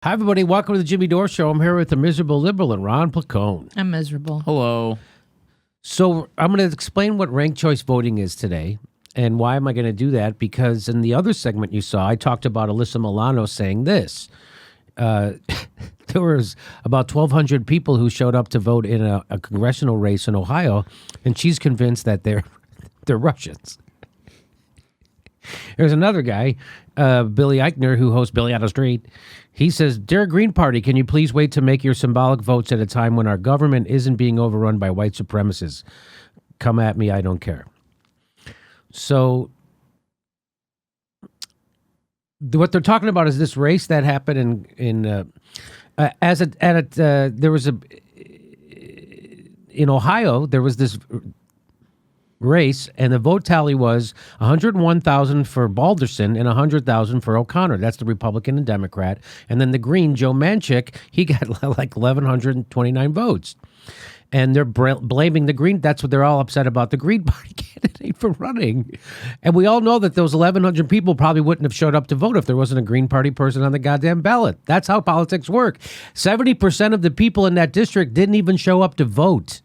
Hi, everybody. Welcome to the Jimmy Dore Show. I'm here with the miserable liberal and Ron Placone. I'm miserable. Hello. So I'm going to explain what ranked choice voting is today. And why am I going to do that? Because in the other segment you saw, I talked about Alyssa Milano saying this. There was about 1,200 people who showed up to vote in a congressional race in Ohio, and she's convinced that they're Russians. There's another guy, Billy Eichner, who hosts Billy on the Street. He says, "Dear Green Party, can you please wait to make your symbolic votes at a time when our government isn't being overrun by white supremacists? Come at me, I don't care." So what they're talking about is this race that happened in Ohio. There was this race, and the vote tally was 101,000 for Balderson and 100,000 for O'Connor. That's the Republican and Democrat. And then the Green, Joe Manchin, he got like 1,129 votes. And they're blaming the Green. That's what they're all upset about, the Green Party candidate for running. And we all know that those 1,100 people probably wouldn't have showed up to vote if there wasn't a Green Party person on the goddamn ballot. That's how politics work. 70% of the people in that district didn't even show up to vote.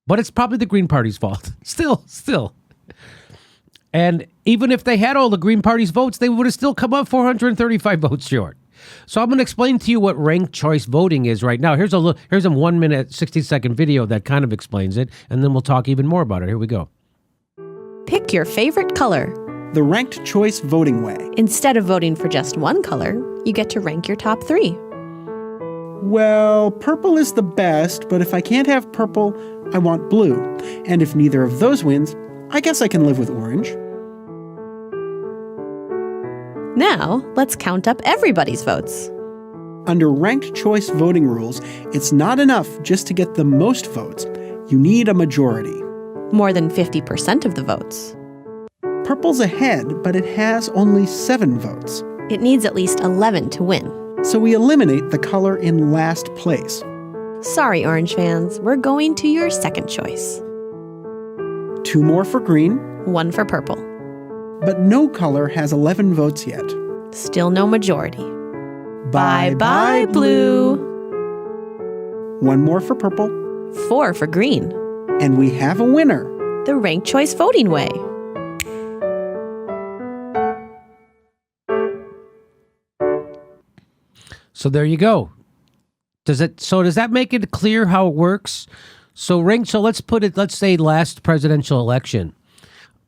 But it's probably the Green Party's fault. Still. And even if they had all the Green Party's votes, they would have still come up 435 votes short. So I'm going to explain to you what ranked choice voting is right now. Here's a 1 minute, 60-second video that kind of explains it, and then we'll talk even more about it. Here we go. Pick your favorite color. The ranked choice voting way. Instead of voting for just one color, you get to rank your top 3. Well, purple is the best, but if I can't have purple, I want blue. And if neither of those wins, I guess I can live with orange. Now, let's count up everybody's votes. Under ranked choice voting rules, it's not enough just to get the most votes. You need a majority. More than 50% of the votes. Purple's ahead, but it has only 7 votes. It needs at least 11 to win. So we eliminate the color in last place. Sorry, Orange fans, we're going to your second choice. 2 more for green. 1 for purple. But no color has 11 votes yet. Still no majority. Bye-bye, blue. 1 more for purple. 4 for green. And we have a winner. The ranked choice voting way. So there you go. Does that make it clear how it works? So let's say last presidential election.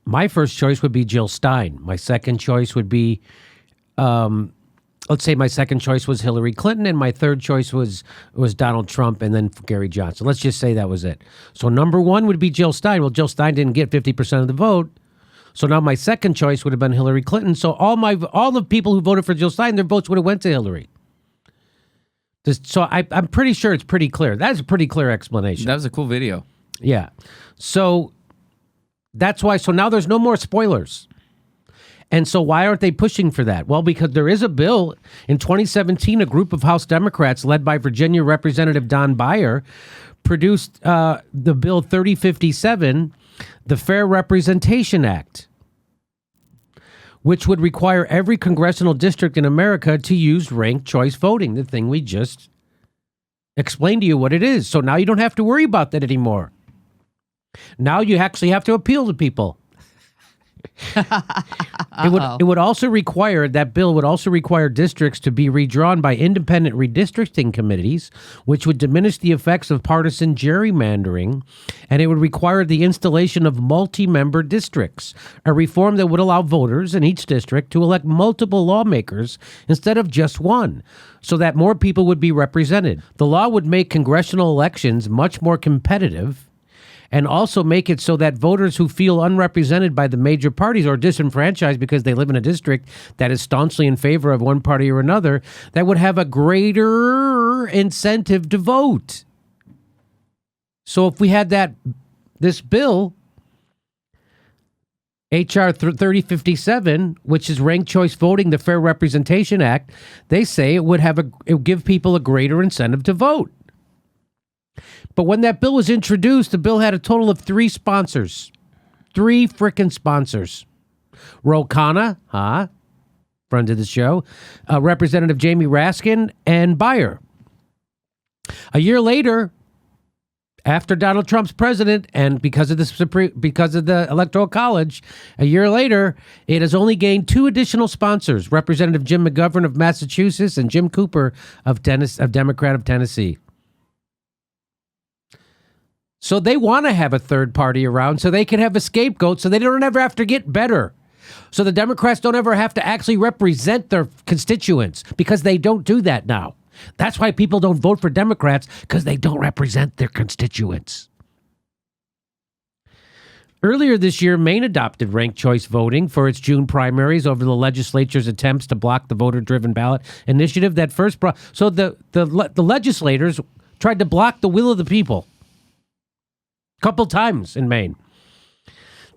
My first choice would be Jill Stein. My second choice would be, let's say my second choice was Hillary Clinton, and my third choice was Donald Trump, and then Gary Johnson. Let's just say that was it. So number 1 would be Jill Stein. Well, Jill Stein didn't get 50% of the vote. So now my second choice would have been Hillary Clinton. So all the people who voted for Jill Stein, their votes would have went to Hillary. So I'm pretty sure it's pretty clear. That's a pretty clear explanation. That was a cool video. Yeah. So that's why. So now there's no more spoilers. And so why aren't they pushing for that? Well, because there is a bill. In 2017, a group of House Democrats led by Virginia Representative Don Beyer produced the bill 3057, the Fair Representation Act, which would require every congressional district in America to use ranked choice voting, the thing we just explained to you what it is. So now you don't have to worry about that anymore. Now you actually have to appeal to people. It would also require, that bill would also require districts to be redrawn by independent redistricting committees, which would diminish the effects of partisan gerrymandering, and it would require the installation of multi-member districts, a reform that would allow voters in each district to elect multiple lawmakers instead of just one, so that more people would be represented. The law would make congressional elections much more competitive, and also make it so that voters who feel unrepresented by the major parties or disenfranchised because they live in a district that is staunchly in favor of one party or another, that would have a greater incentive to vote. So if we had this bill, H.R. 3057, which is ranked choice voting, the Fair Representation Act, they say it would give people a greater incentive to vote. But when that bill was introduced, the bill had a total of 3 sponsors. 3 frickin' sponsors. Ro Khanna, friends of the show, Representative Jamie Raskin and Beyer. A year later, after Donald Trump's president, and because of the Electoral College, a year later, it has only gained 2 additional sponsors: Representative Jim McGovern of Massachusetts and Jim Cooper of Democrat of Tennessee. So they want to have a third party around so they can have a scapegoat so they don't ever have to get better. So the Democrats don't ever have to actually represent their constituents, because they don't do that now. That's why people don't vote for Democrats, because they don't represent their constituents. Earlier this year, Maine adopted ranked choice voting for its June primaries over the legislature's attempts to block the voter-driven ballot initiative that first brought. So the legislators tried to block the will of the people a couple times in Maine.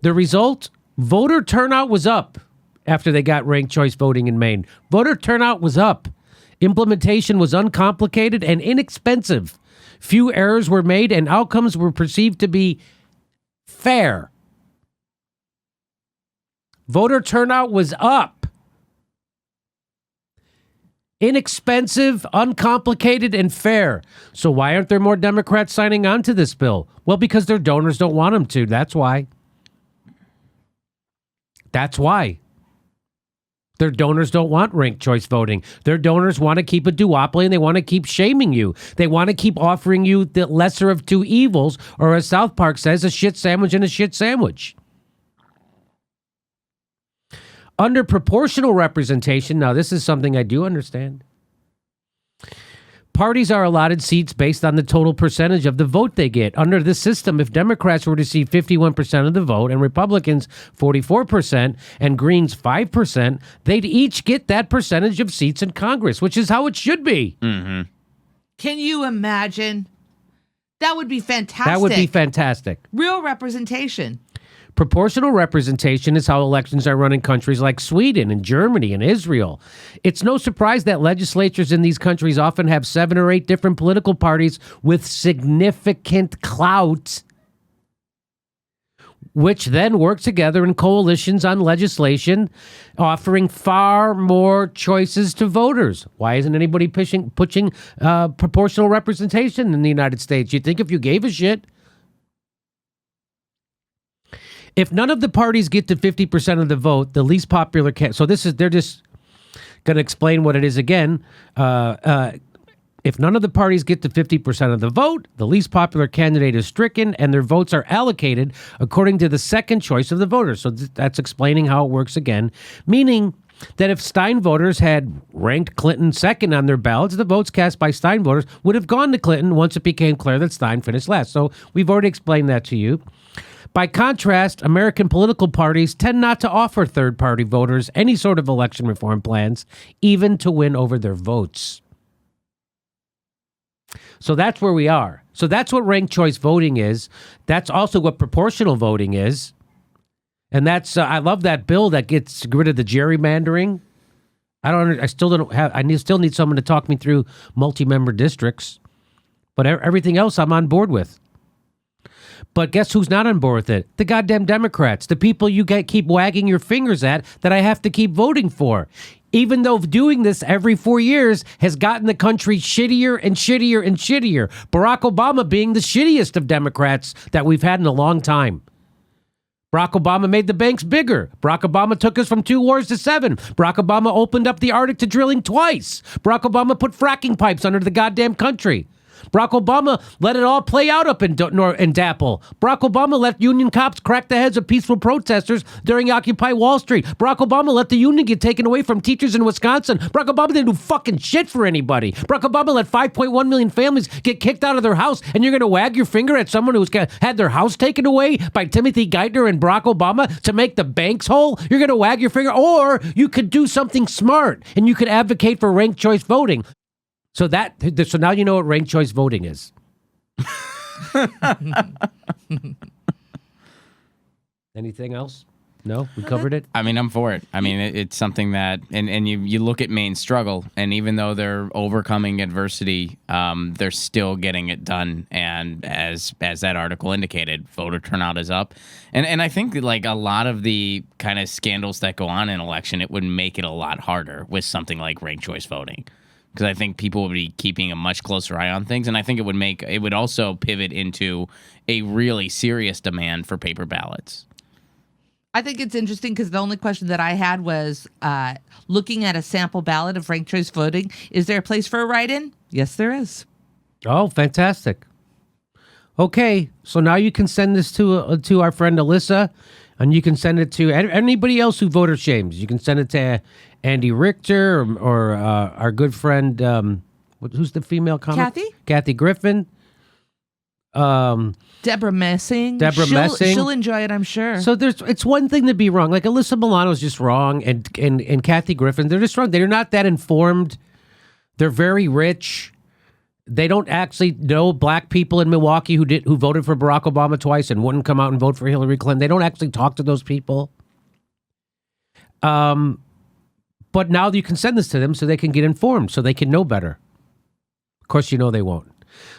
The result, voter turnout was up after they got ranked choice voting in Maine. Voter turnout was up. Implementation was uncomplicated and inexpensive. Few errors were made, and outcomes were perceived to be fair. Voter turnout was up. Inexpensive, uncomplicated, and fair. So why aren't there more Democrats signing on to this bill? Well, because their donors don't want them to. That's why. That's why. Their donors don't want ranked choice voting. Their donors want to keep a duopoly, and they want to keep shaming you. They want to keep offering you the lesser of two evils, or as South Park says, a shit sandwich and a shit sandwich. Under proportional representation, now this is something I do understand. Parties are allotted seats based on the total percentage of the vote they get. Under this system, if Democrats were to see 51% of the vote and Republicans 44% and Greens 5%, they'd each get that percentage of seats in Congress, which is how it should be. Mm-hmm. Can you imagine? That would be fantastic. That would be fantastic. Real representation. Proportional representation is how elections are run in countries like Sweden and Germany and Israel. It's no surprise that legislatures in these countries often have 7 or 8 different political parties with significant clout, which then work together in coalitions on legislation, offering far more choices to voters. Why isn't anybody pushing proportional representation in the United States? You'd think if you gave a shit. If none of the parties get to 50% of the vote, the least popular so they're just going to explain what it is again. If none of the parties get to 50% of the vote, the least popular candidate is stricken, and their votes are allocated according to the second choice of the voters. So that's explaining how it works again, meaning that if Stein voters had ranked Clinton second on their ballots, the votes cast by Stein voters would have gone to Clinton once it became clear that Stein finished last. So we've already explained that to you. By contrast, American political parties tend not to offer third-party voters any sort of election reform plans, even to win over their votes. So that's where we are. So that's what ranked choice voting is. That's also what proportional voting is. And that's, I love that bill that gets rid of the gerrymandering. I still need someone to talk me through multi-member districts. But everything else I'm on board with. But guess who's not on board with it? The goddamn Democrats. The people you keep wagging your fingers at that I have to keep voting for. Even though doing this every 4 years has gotten the country shittier and shittier and shittier. Barack Obama being the shittiest of Democrats that we've had in a long time. Barack Obama made the banks bigger. Barack Obama took us from 2 wars to 7. Barack Obama opened up the Arctic to drilling twice. Barack Obama put fracking pipes under the goddamn country. Barack Obama let it all play out up in Dapple. Barack Obama let union cops crack the heads of peaceful protesters during Occupy Wall Street. Barack Obama let the union get taken away from teachers in Wisconsin. Barack Obama didn't do fucking shit for anybody. Barack Obama let 5.1 million families get kicked out of their house, and you're going to wag your finger at someone who's had their house taken away by Timothy Geithner and Barack Obama to make the banks whole? You're going to wag your finger? Or you could do something smart, and you could advocate for ranked choice voting. So now you know what ranked choice voting is. Anything else? No, we covered it. I mean, I'm for it. I mean, it's something that, and you look at Maine's struggle, and even though they're overcoming adversity, they're still getting it done. And as that article indicated, voter turnout is up. And I think like a lot of the kind of scandals that go on in election, it would make it a lot harder with something like ranked choice voting. Because I think people would be keeping a much closer eye on things, and I think it would also pivot into a really serious demand for paper ballots. I think it's interesting because the only question that I had was looking at a sample ballot of ranked choice voting. Is there a place for a write-in? Yes, there is. Oh, fantastic. Okay, so now you can send this to our friend Alyssa, and you can send it to anybody else who voter shames. You can send it to Andy Richter or our good friend, who's the female comic? Kathy Griffin. Deborah Messing. Messing. She'll enjoy it, I'm sure. So it's one thing to be wrong. Like Alyssa Milano's just wrong, and Kathy Griffin, they're just wrong. They're not that informed. They're very rich. They don't actually know black people in Milwaukee who voted for Barack Obama twice and wouldn't come out and vote for Hillary Clinton. They don't actually talk to those people. But now you can send this to them so they can get informed, so they can know better. Of course, you know they won't.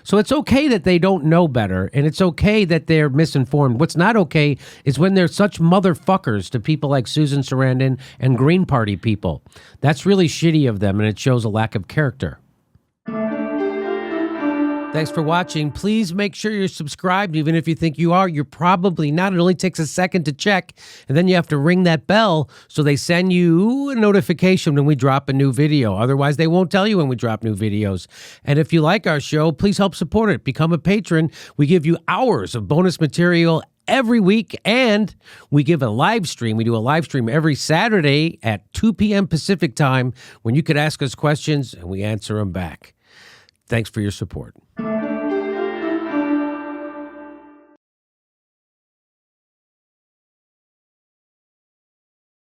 So it's okay that they don't know better, and it's okay that they're misinformed. What's not okay is when they're such motherfuckers to people like Susan Sarandon and Green Party people. That's really shitty of them, and it shows a lack of character. Thanks for watching. Please make sure you're subscribed. Even if you think you are, you're probably not. It only takes a second to check, and then you have to ring that bell so they send you a notification when we drop a new video. Otherwise, they won't tell you when we drop new videos. And if you like our show, please help support it. Become a patron. We give you hours of bonus material every week, and we give a live stream. We do a live stream every Saturday at 2 p.m. Pacific time when you could ask us questions, and we answer them back. Thanks for your support.